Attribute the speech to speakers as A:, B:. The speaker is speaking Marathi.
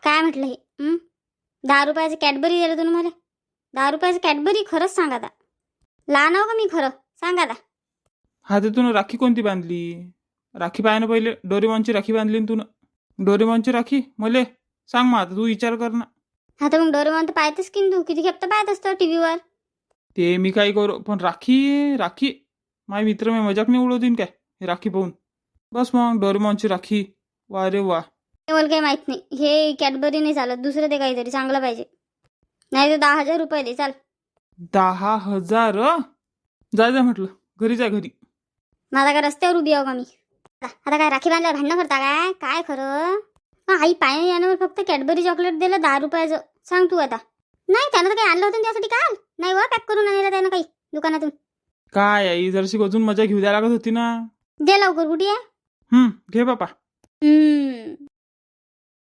A: काय म्हटलं हे? 10 रुपयाची कॅडबरी दिलं तुम्ही मला. 10 रुपयाची कॅडबरी? खरंच सांगा आता. लहान आहो का मी? खरं सांगा आता.
B: हातातून राखी कोणती बांधली? राखी पाहायनं पहिले. डोरेमॉनची राखी बांधली ना तूनं. डोरेमॉनची राखी मले सांग मग. आता तू विचार कर ना.
A: हा तर मग डोरेमॉन तर पाहतेस की तू. किती खेपता पाहत असतो टीव्हीवर.
B: ते मी काय करू, पण राखी राखी माझे मित्र मी मजाक नाही उडवतीन काय हे राखी पाहून. बस मग डोरेमॉनची राखी. वा रे वा.
A: हे मला काही माहित नाही. हे कॅडबरी नाही चालत. दुसरं ते काहीतरी चांगलं पाहिजे. नाही तर 10,000 रुपये दे. चाल.
B: 10,000? जा जा म्हटलं. घरी जा घरी.
A: माझा काय रस्त्यावर उभी आहो का मी? आता काय राखी बांधल्यावर भांडणं करता काय? काय खरं? आई पाय यानं फक्त कॅडबरी चॉकलेट दिलं 10 रुपयाचं. सांग तू आता. नाही त्यानं तर काही आणलं होतं ना त्यासाठी. काय नाही वा पॅक करून आणलं त्यानं काही दुकानातून.
B: काय आई जरशी अजून मजा घेऊ द्या लागत होती ना.
A: दे लवकर. कुठे आहे?
B: घे बापा.